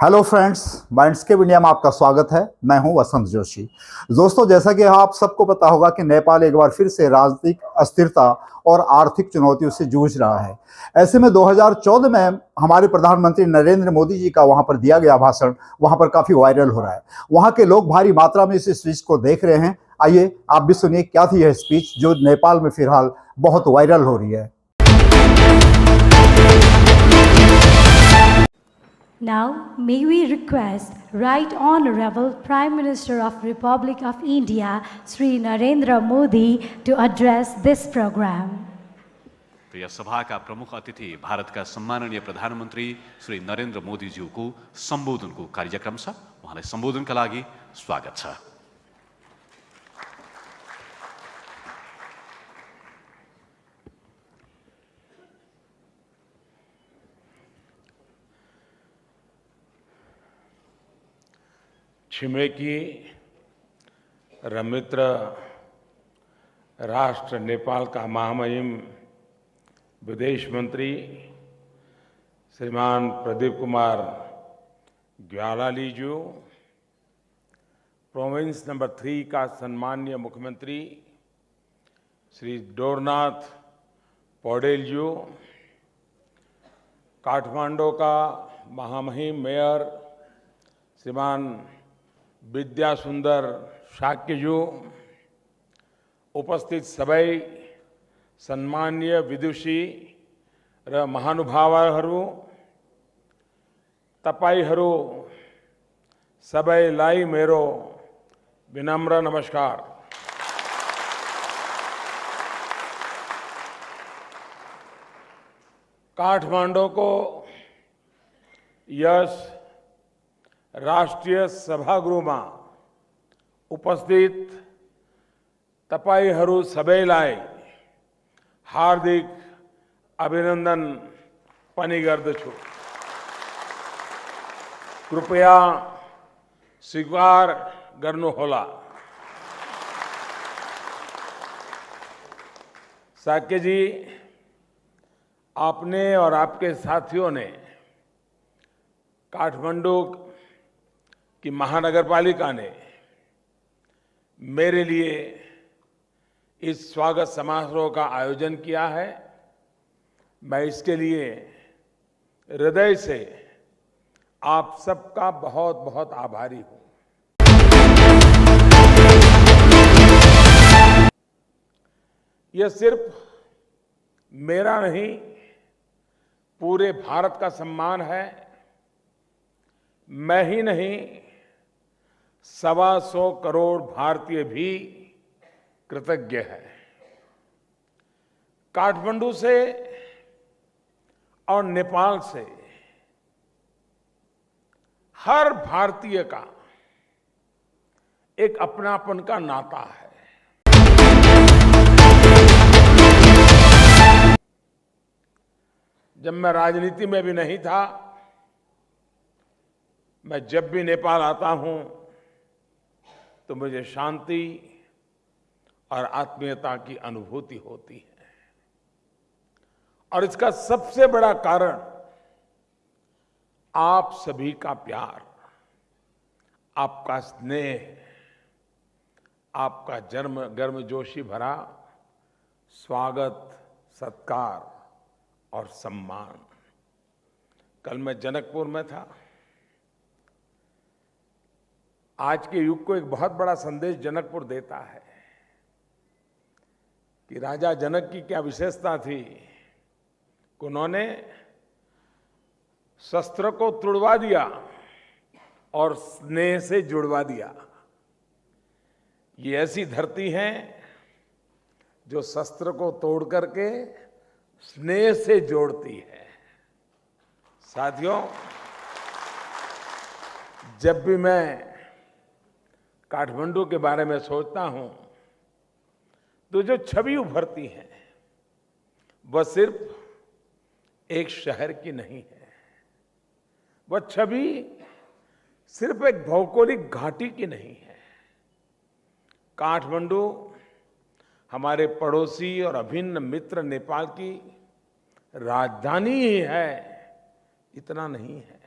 Hello friends, माइंडस्केप India में आपका स्वागत है। मैं हूं वसंत जोशी। दोस्तों, जैसा कि आप सबको पता होगा कि नेपाल एक बार फिर से राजनीतिक अस्थिरता और आर्थिक चुनौतियों से जूझ रहा है। ऐसे में 2014 में हमारे प्रधानमंत्री नरेंद्र मोदी जी का वहां पर दिया गया भाषण वहां पर काफी वायरल हो रहा है। वहां के लोग भारी मात्रा में इस स्पीच को देख रहे हैं। आइए आप भी सुनिए क्या थी यह स्पीच जो नेपाल में फिलहाल बहुत वायरल हो रही है। Now, may we request Right Honorable Prime Minister of Republic of India, Sri Narendra Modi, to address this program. तो यस सभा का प्रमुख अतिथि भारत का सम्माननीय प्रधानमन्त्री श्री नरेन्द्र मोदीज्यूको सम्बोधनको कार्यक्रम छ। उहाँलाई सम्बोधनका लागि स्वागत छ। छिमेकी र मित्र राष्ट्र नेपाल का महामहिम विदेश मंत्री श्रीमान प्रदीप कुमार ग्यावाली जी, प्रोविंस नंबर 3 का सम्मानीय मुख्यमंत्री श्री डोरनाथ पौडेल जी, काठमांडू का महामहिम मेयर श्रीमान विद्या सुंदर शाक्य जी, उपस्थित सबै सम्मानीय विदुषी र महानुभावहरू, तपाईहरू सबैलाई मेरो विनम्र नमस्कार। काठमांडू को यस राष्ट्रीय सभागृहमा उपस्थित तपाईहरू सबैलाई हार्दिक अभिनन्दन पनि गर्दछु। कृपया स्वीकार गर्नुहोला। शाक्य जी, आपने और आपके साथियों ने काठमांडू की महानगरपालिका ने मेरे लिए इस स्वागत समारोह का आयोजन किया है। मैं इसके लिए हृदय से आप सबका बहुत बहुत आभारी हूं। यह सिर्फ मेरा नहीं, पूरे भारत का सम्मान है। मैं ही नहीं, 125 करोड़ भारतीय भी कृतज्ञ है। काठमांडू से और नेपाल से हर भारतीय का एक अपनापन का नाता है। जब मैं राजनीति में भी नहीं था, मैं जब भी नेपाल आता हूं तो मुझे शांति और आत्मीयता की अनुभूति होती है। और इसका सबसे बड़ा कारण आप सभी का प्यार, आपका स्नेह, आपका गर्मजोशी भरा स्वागत, सत्कार और सम्मान। कल मैं जनकपुर में था। आज के युग को एक बहुत बड़ा संदेश जनकपुर देता है कि राजा जनक की क्या विशेषता थी कि उन्होंने शस्त्र को तुड़वा दिया और स्नेह से जुड़वा दिया। ये ऐसी धरती है जो शस्त्र को तोड़ करके स्नेह से जोड़ती है। साथियों, जब भी मैं काठमांडू के बारे में सोचता हूं तो जो छवि उभरती है वह सिर्फ एक शहर की नहीं है। वह छवि सिर्फ एक भौगोलिक घाटी की नहीं है। काठमांडू हमारे पड़ोसी और अभिन्न मित्र नेपाल की राजधानी ही है, इतना नहीं है।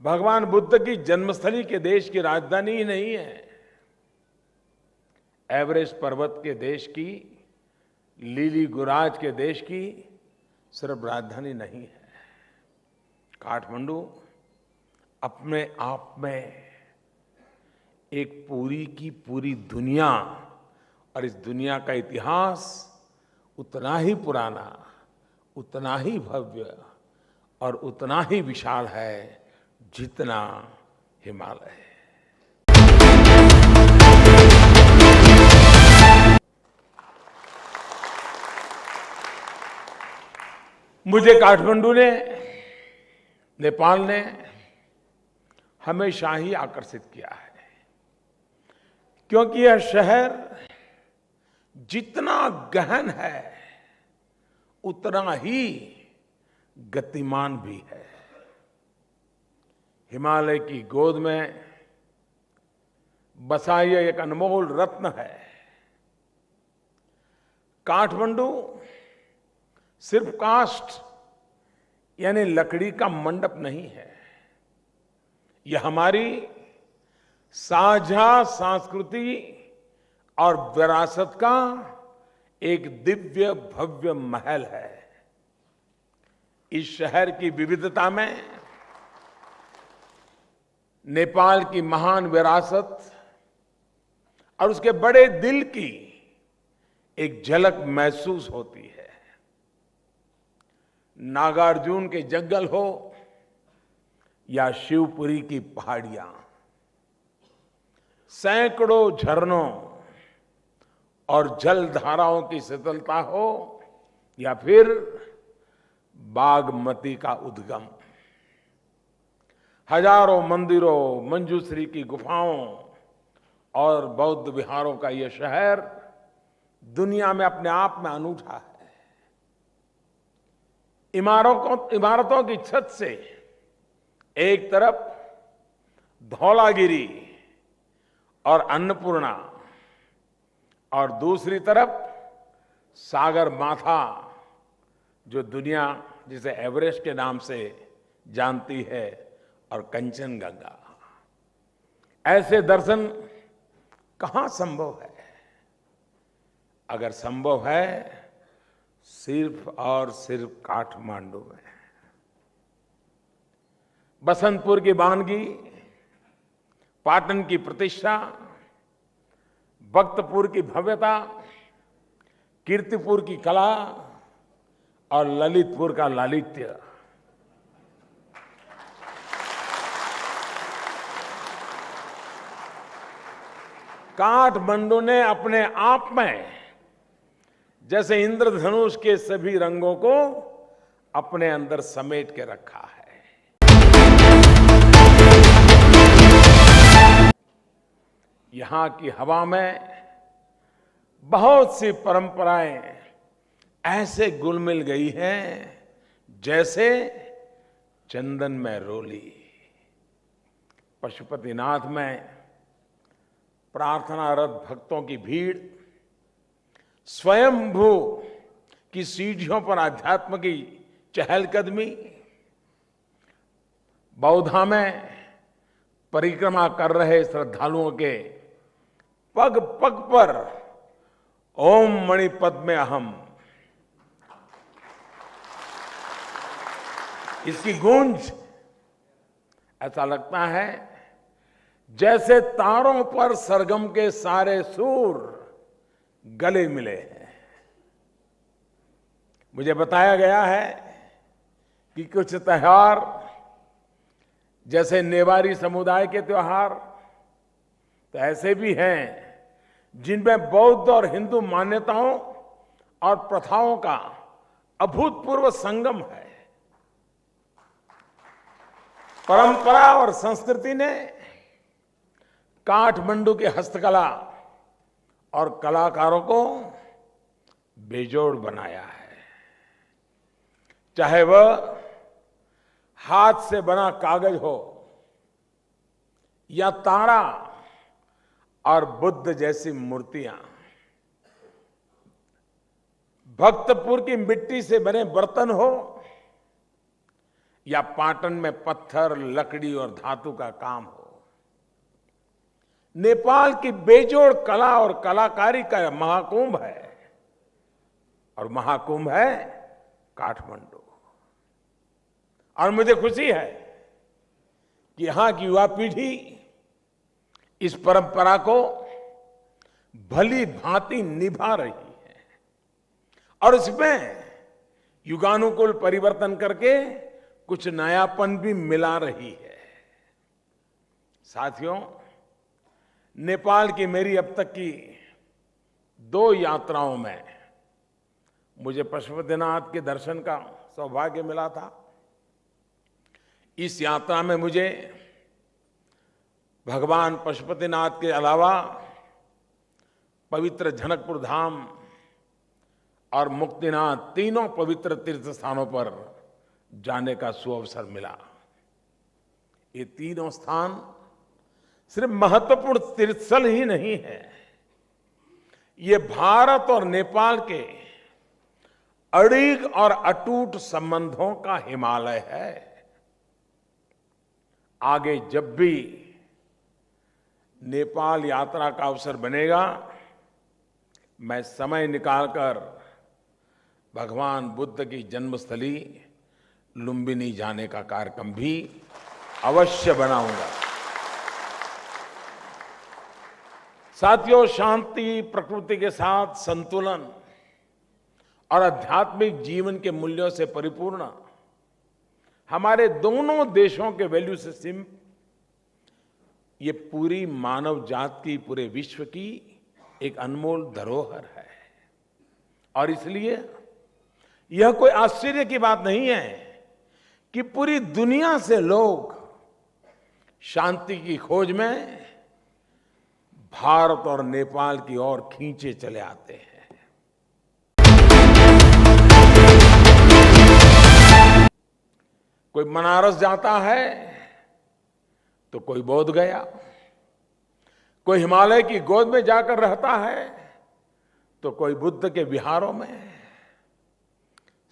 भगवान बुद्ध की जन्मस्थली के देश की राजधानी ही नहीं है। एवरेस्ट पर्वत के देश की, लीली गुराज के देश की सिर्फ राजधानी नहीं है। काठमांडू अपने आप में एक पूरी की पूरी दुनिया, और इस दुनिया का इतिहास उतना ही पुराना, उतना ही भव्य और उतना ही विशाल है जितना हिमालय है। मुझे काठमांडू ने, नेपाल ने हमेशा ही आकर्षित किया है, क्योंकि यह शहर जितना गहन है उतना ही गतिमान भी है। हिमालय की गोद में बसा यह एक अनमोल रत्न है। काठमांडू सिर्फ काष्ठ यानी लकड़ी का मंडप नहीं है, यह हमारी साझा संस्कृति और विरासत का एक दिव्य भव्य महल है। इस शहर की विविधता में नेपाल की महान विरासत और उसके बड़े दिल की एक झलक महसूस होती है। नागार्जुन के जंगल हो या शिवपुरी की पहाड़ियां, सैकड़ों झरनों और जलधाराओं की शीतलता हो या फिर बागमती का उद्गम, हजारों मंदिरों, मंजूश्री की गुफाओं और बौद्ध विहारों का यह शहर दुनिया में अपने आप में अनूठा है। इमारतों की छत से एक तरफ धौलागिरी और अन्नपूर्णा और दूसरी तरफ सागर माथा, जो दुनिया जिसे एवरेस्ट के नाम से जानती है, और कंचनजंगा। ऐसे दर्शन कहां संभव है? अगर संभव है सिर्फ और सिर्फ काठमांडू में। बसंतपुर की वानगी, पाटन की प्रतिष्ठा, भक्तपुर की भव्यता, कीर्तिपुर की कला और ललितपुर का लालित्य, काठमांडू ने अपने आप में जैसे इंद्रधनुष के सभी रंगों को अपने अंदर समेट के रखा है। यहां की हवा में बहुत सी परंपराएं ऐसे घुल मिल गई हैं जैसे चंदन में रोली। पशुपतिनाथ में प्रार्थनारत भक्तों की भीड़, स्वयंभू की सीढ़ियों पर अध्यात्म की चहलकदमी, बौद्धा में परिक्रमा कर रहे श्रद्धालुओं के पग पग पर ओम मणि पद्मे अहम, इसकी गूंज ऐसा लगता है जैसे तारों पर सरगम के सारे सुर गले मिले हैं। मुझे बताया गया है कि कुछ त्योहार जैसे नेवारी समुदाय के त्योहार तो ऐसे भी हैं जिनमें बौद्ध और हिंदू मान्यताओं और प्रथाओं का अभूतपूर्व संगम है। परंपरा और संस्कृति ने काठमांडू की हस्तकला और कलाकारों को बेजोड़ बनाया है। चाहे वह हाथ से बना कागज हो या तारा और बुद्ध जैसी मूर्तियां, भक्तपुर की मिट्टी से बने बर्तन हो या पाटन में पत्थर, लकड़ी और धातु का काम हो, नेपाल की बेजोड़ कला और कलाकारी का महाकुंभ है, और महाकुंभ है काठमांडू। और मुझे खुशी है कि यहां की युवा पीढ़ी इस परंपरा को भली भांति निभा रही है और इसमें युगानुकूल परिवर्तन करके कुछ नयापन भी मिला रही है। साथियों, नेपाल की मेरी अब तक की 2 यात्राओं में मुझे पशुपतिनाथ के दर्शन का सौभाग्य मिला था। इस यात्रा में मुझे भगवान पशुपतिनाथ के अलावा पवित्र जनकपुर धाम और मुक्तिनाथ, तीनों पवित्र तीर्थ स्थानों पर जाने का सुअवसर मिला। ये तीनों स्थान सिर्फ महत्वपूर्ण तीर्थस्थल ही नहीं है, ये भारत और नेपाल के अड़िग और अटूट संबंधों का हिमालय है। आगे जब भी नेपाल यात्रा का अवसर बनेगा, मैं समय निकालकर भगवान बुद्ध की जन्मस्थली लुम्बिनी जाने का कार्यक्रम भी अवश्य बनाऊंगा। साथियों, शांति, प्रकृति के साथ संतुलन और आध्यात्मिक जीवन के मूल्यों से परिपूर्ण हमारे दोनों देशों के वैल्यू सिस्टम ये पूरी मानव जाति की, पूरे विश्व की एक अनमोल धरोहर है। और इसलिए यह कोई आश्चर्य की बात नहीं है कि पूरी दुनिया से लोग शांति की खोज में भारत और नेपाल की ओर खींचे चले आते हैं। कोई बनारस जाता है तो कोई बोध गया, कोई हिमालय की गोद में जाकर रहता है तो कोई बुद्ध के विहारों में।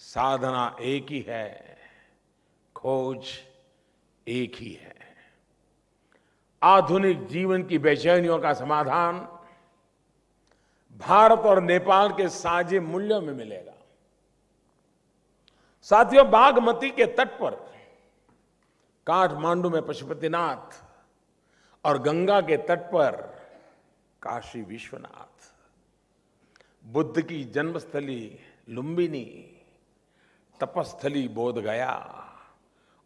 साधना एक ही है, खोज एक ही है। आधुनिक जीवन की बेचैनियों का समाधान भारत और नेपाल के साझे मूल्यों में मिलेगा। साथियों, बागमती के तट पर काठमांडू में पशुपतिनाथ और गंगा के तट पर काशी विश्वनाथ, बुद्ध की जन्मस्थली लुम्बिनी, तपस्थली बोध गया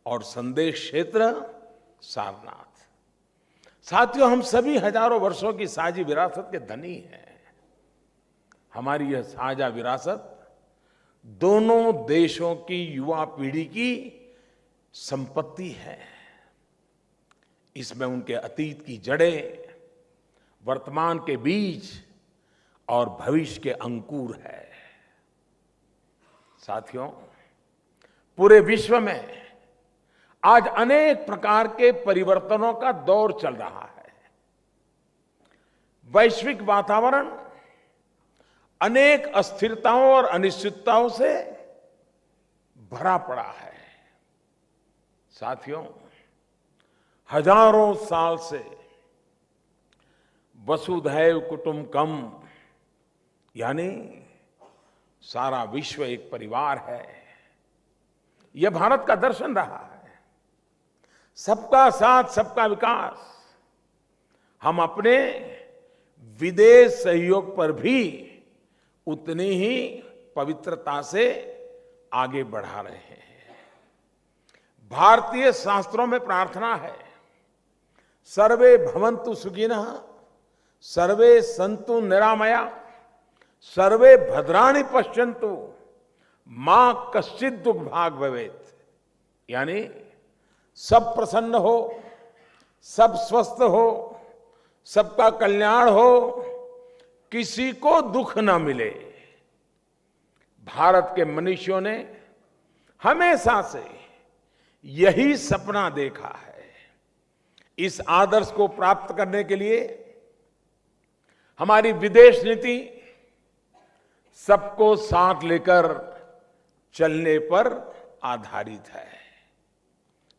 और संदेश क्षेत्र सारनाथ। साथियों, हम सभी हजारों वर्षों की साझी विरासत के धनी हैं। हमारी यह साझा विरासत दोनों देशों की युवा पीढ़ी की संपत्ति है। इसमें उनके अतीत की जड़ें, वर्तमान के बीज और भविष्य के अंकुर है। साथियों, पूरे विश्व में आज अनेक प्रकार के परिवर्तनों का दौर चल रहा है। वैश्विक वातावरण अनेक अस्थिरताओं और अनिश्चितताओं से भरा पड़ा है। साथियों, हजारों साल से वसुधैव कुटुंबकम यानी सारा विश्व एक परिवार है, यह भारत का दर्शन रहा है। सबका साथ, सबका विकास हम अपने विदेश सहयोग पर भी उतनी ही पवित्रता से आगे बढ़ा रहे हैं। भारतीय शास्त्रों में प्रार्थना है, सर्वे भवन्तु सुखिनः, सर्वे सन्तु निरामया, सर्वे भद्राणि पश्यन्तु, मां कश्चित् दुख भाग भवेत्। यानी सब प्रसन्न हो, सब स्वस्थ हो, सबका कल्याण हो, किसी को दुख ना मिले। भारत के मनुष्यों ने हमेशा से यही सपना देखा है। इस आदर्श को प्राप्त करने के लिए हमारी विदेश नीति सबको साथ लेकर चलने पर आधारित है।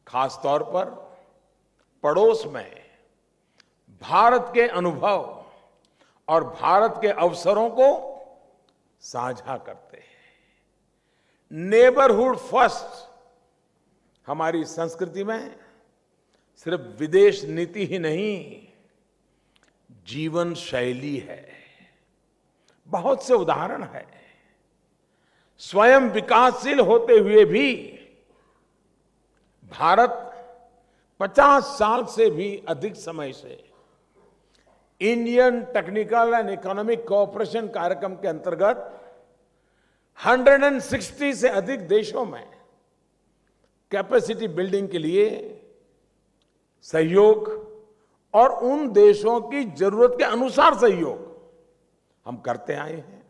खास तौर पर पड़ोस में भारत के अनुभव और भारत के अवसरों को साझा करते हैं। नेबरहुड फर्स्ट हमारी संस्कृति में सिर्फ विदेश नीति ही नहीं, जीवन शैली है। बहुत से उदाहरण है। स्वयं विकासशील होते हुए भी भारत 50 साल से भी अधिक समय से Indian technical and economic cooperation कार्यक्रम के अंतर्गत 160 से अधिक देशों में कैपेसिटी बिल्डिंग के लिए सहयोग और उन देशों की जरूरत के अनुसार सहयोग हम करते आए हैं।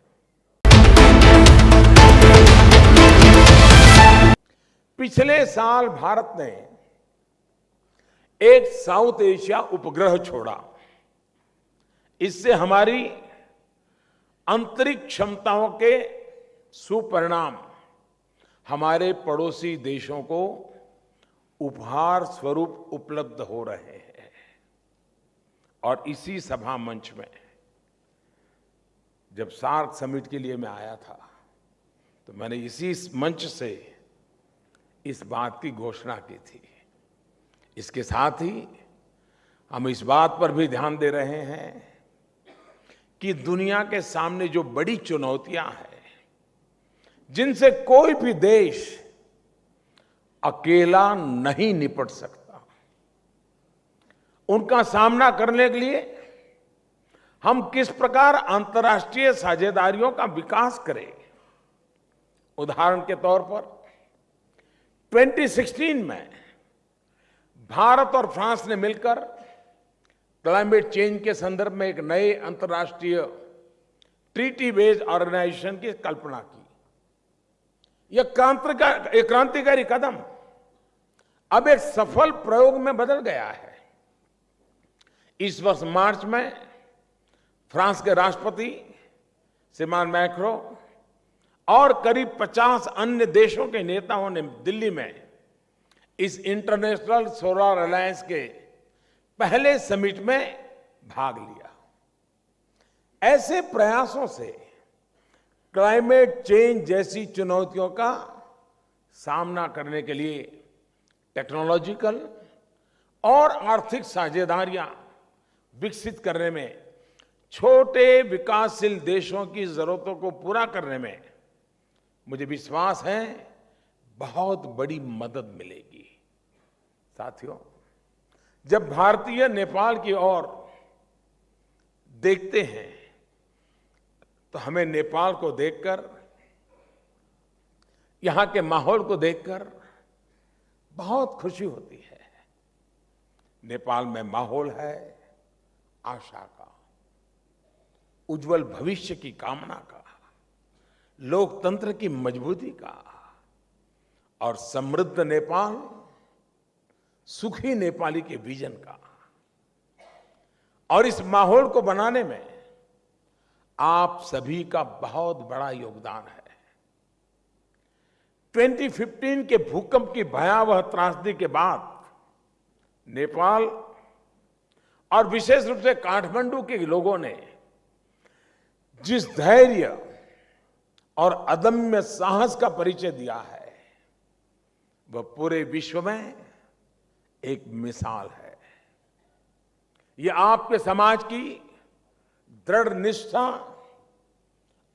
पिछले साल भारत ने एक साउथ एशिया उपग्रह छोड़ा। इससे हमारी अंतरिक्ष क्षमताओं के सुपरिणाम हमारे पड़ोसी देशों को उपहार स्वरूप उपलब्ध हो रहे हैं। और इसी सभा मंच में जब सार्क समिट के लिए मैं आया था तो मैंने इसी मंच से इस बात की घोषणा की थी। इसके साथ ही हम इस बात पर भी ध्यान दे रहे हैं कि दुनिया के सामने जो बड़ी चुनौतियां हैं, जिनसे कोई भी देश अकेला नहीं निपट सकता, उनका सामना करने के लिए हम किस प्रकार अंतर्राष्ट्रीय साझेदारियों का विकास करें। उदाहरण के तौर पर 2016 में भारत और फ्रांस ने मिलकर क्लाइमेट चेंज के संदर्भ में एक नए अंतर्राष्ट्रीय ट्रीटी बेस्ड ऑर्गेनाइजेशन की कल्पना की। यह क्रांतिकारी कदम अब एक सफल प्रयोग में बदल गया है। इस वर्ष मार्च में फ्रांस के राष्ट्रपति श्रीमान मैक्रो और करीब 50 अन्य देशों के नेताओं ने दिल्ली में इस इंटरनेशनल सोलर अलायंस के पहले समिट में भाग लिया। ऐसे प्रयासों से क्लाइमेट चेंज जैसी चुनौतियों का सामना करने के लिए टेक्नोलॉजिकल और आर्थिक साझेदारियां विकसित करने में, छोटे विकासशील देशों की जरूरतों को पूरा करने में मुझे विश्वास है बहुत बड़ी मदद मिलेगी। साथियों, जब भारतीय नेपाल की ओर देखते हैं तो हमें नेपाल को देखकर, यहां के माहौल को देखकर बहुत खुशी होती है। नेपाल में माहौल है आशा का, उज्जवल भविष्य की कामना का, लोकतंत्र की मजबूती का और समृद्ध नेपाल, सुखी नेपाली के विजन का। और इस माहौल को बनाने में आप सभी का बहुत बड़ा योगदान है। 2015 के भूकंप की भयावह त्रासदी के बाद नेपाल और विशेष रूप से काठमांडू के लोगों ने जिस धैर्य और अदम्य साहस का परिचय दिया है, वह पूरे विश्व में एक मिसाल है। यह आपके समाज की दृढ़ निष्ठा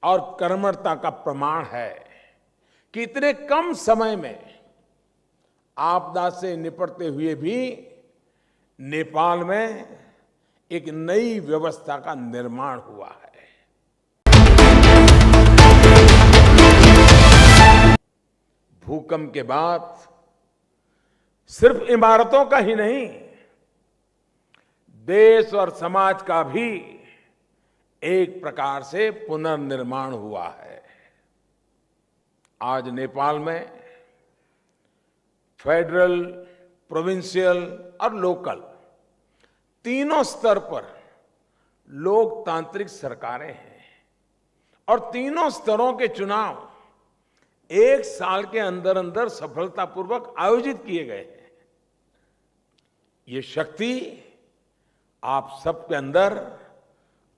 और कर्मठता का प्रमाण है कि इतने कम समय में आपदा से निपटते हुए भी नेपाल में एक नई व्यवस्था का निर्माण हुआ है। भूकंप के बाद सिर्फ इमारतों का ही नहीं, देश और समाज का भी एक प्रकार से पुनर्निर्माण हुआ है। आज नेपाल में फेडरल, प्रोविंशियल और लोकल तीनों स्तर पर लोकतांत्रिक सरकारें हैं और तीनों स्तरों के चुनाव एक साल के अंदर अंदर सफलतापूर्वक आयोजित किए गए हैं। ये शक्ति आप सबके अंदर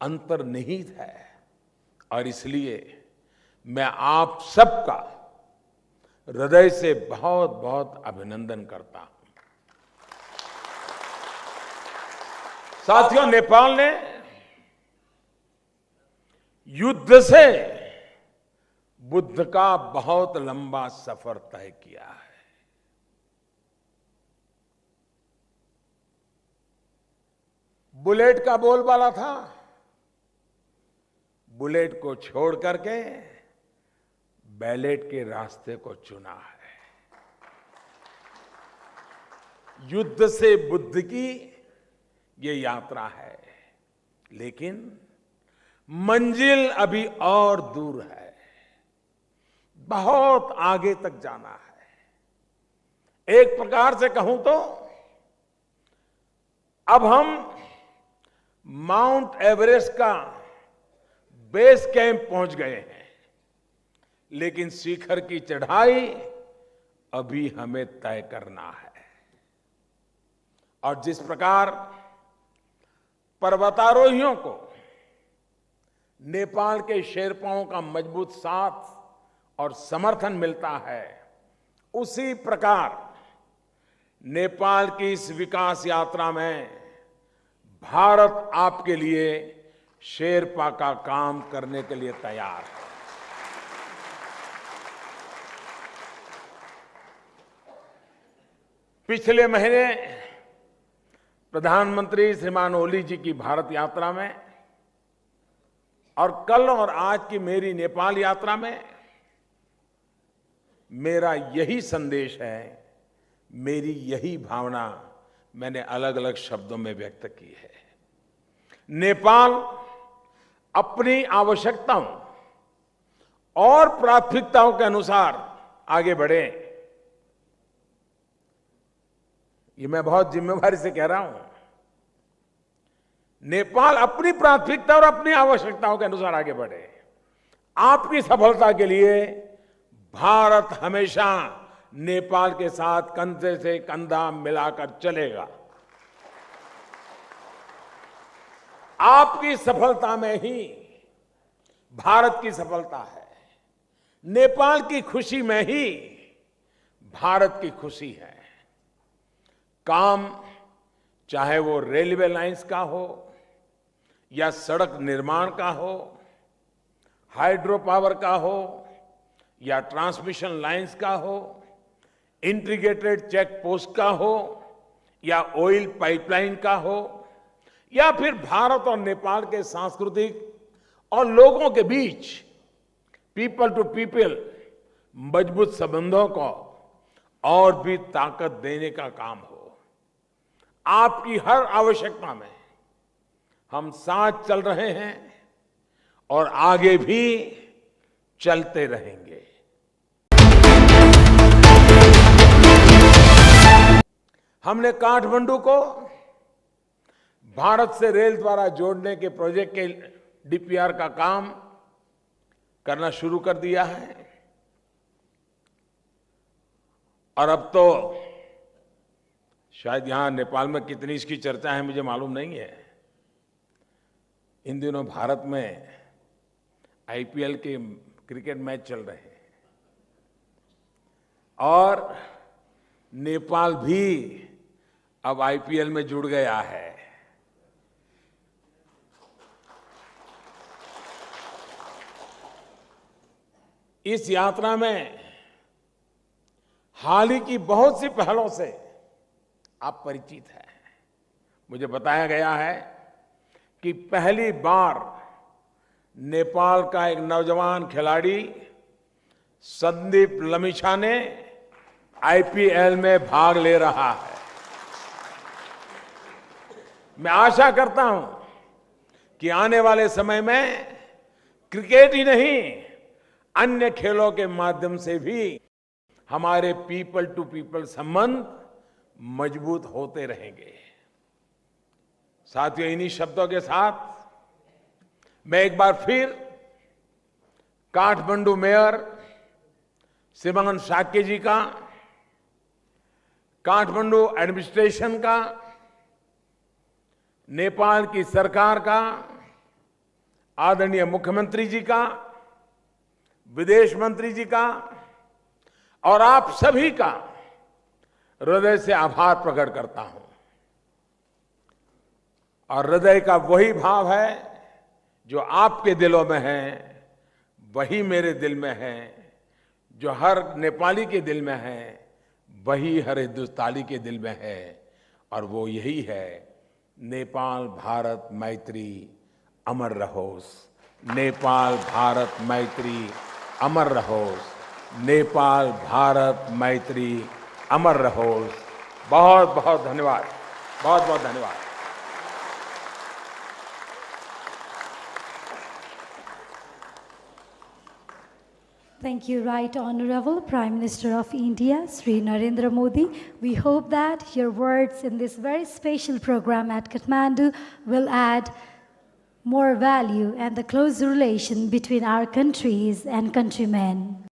अंतर्निहित है और इसलिए मैं आप सबका हृदय से बहुत बहुत अभिनंदन करता हूं। साथियों, नेपाल ने युद्ध से बुद्ध का बहुत लंबा सफर तय किया है। बुलेट का बोलबाला था, बुलेट को छोड़ करके बैलेट के रास्ते को चुना है। युद्ध से बुद्ध की ये यात्रा है, लेकिन मंजिल अभी और दूर है, बहुत आगे तक जाना है। एक प्रकार से कहूं तो अब हम माउंट एवरेस्ट का बेस कैंप पहुंच गए हैं, लेकिन शिखर की चढ़ाई अभी हमें तय करना है। और जिस प्रकार पर्वतारोहियों को नेपाल के शेरपाओं का मजबूत साथ और समर्थन मिलता है, उसी प्रकार नेपाल की इस विकास यात्रा में भारत आपके लिए शेरपा का काम करने के लिए तैयार है। पिछले महीने प्रधानमंत्री श्रीमान ओली जी की भारत यात्रा में और कल और आज की मेरी नेपाल यात्रा में मेरा यही संदेश है, मेरी यही भावना मैंने अलग अलग शब्दों में व्यक्त की है। नेपाल अपनी आवश्यकताओं और प्राथमिकताओं के अनुसार आगे बढ़े, ये मैं बहुत जिम्मेवारी से कह रहा हूं। नेपाल अपनी प्राथमिकता और अपनी आवश्यकताओं के अनुसार आगे बढ़े। आपकी सफलता के लिए भारत हमेशा नेपाल के साथ कंधे से कंधा मिलाकर चलेगा। आपकी सफलता में ही भारत की सफलता है, नेपाल की खुशी में ही भारत की खुशी है। काम चाहे वो रेलवे लाइंस का हो या सड़क निर्माण का हो, हाइड्रो पावर का हो या ट्रांसमिशन लाइंस का हो, इंटीग्रेटेड चेक पोस्ट का हो या ऑयल पाइपलाइन का हो, या फिर भारत और नेपाल के सांस्कृतिक और लोगों के बीच पीपल टू पीपल मजबूत संबंधों को और भी ताकत देने का काम हो। आपकी हर आवश्यकता में हम साथ चल रहे हैं और आगे भी चलते रहेंगे। हमने काठमांडू को भारत से रेल द्वारा जोड़ने के प्रोजेक्ट के डीपीआर का काम करना शुरू कर दिया है और अब तो शायद यहां नेपाल में कितनी इसकी चर्चा है मुझे मालूम नहीं है। इन दिनों भारत में आईपीएल के क्रिकेट मैच चल रहे हैं और नेपाल भी अब आईपीएल में जुड़ गया है। इस यात्रा में हाल ही की बहुत सी पहलों से आप परिचित हैं। मुझे बताया गया है कि पहली बार नेपाल का एक नौजवान खिलाड़ी संदीप लमिछा ने आईपीएल में भाग ले रहा है। मैं आशा करता हूं कि आने वाले समय में क्रिकेट ही नहीं, अन्य खेलों के माध्यम से भी हमारे पीपल टू पीपल संबंध मजबूत होते रहेंगे। साथियों, इन्हीं शब्दों के साथ मैं एक बार फिर काठमांडू मेयर श्रीमान साक्य जी का, काठमांडू एडमिनिस्ट्रेशन का नेपाल की सरकार का, आदरणीय मुख्यमंत्री जी का, विदेश मंत्री जी का और आप सभी का हृदय से आभार प्रकट करता हूं। और हृदय का वही भाव है जो आपके दिलों में है, वही मेरे दिल में है। जो हर नेपाली के दिल में है, वही हर हिंदुस्तानी के दिल में है। और वो यही है, नेपाल भारत मैत्री अमर रहोस। नेपाल भारत मैत्री अमर रहोस। नेपाल भारत मैत्री अमर रहोस। बहुत बहुत धन्यवाद, बहुत बहुत धन्यवाद। Thank you, Right Honorable Prime Minister of India, Sri Narendra Modi. We hope that your words in this very special program at Kathmandu will add more value and the close relation between our countries and countrymen.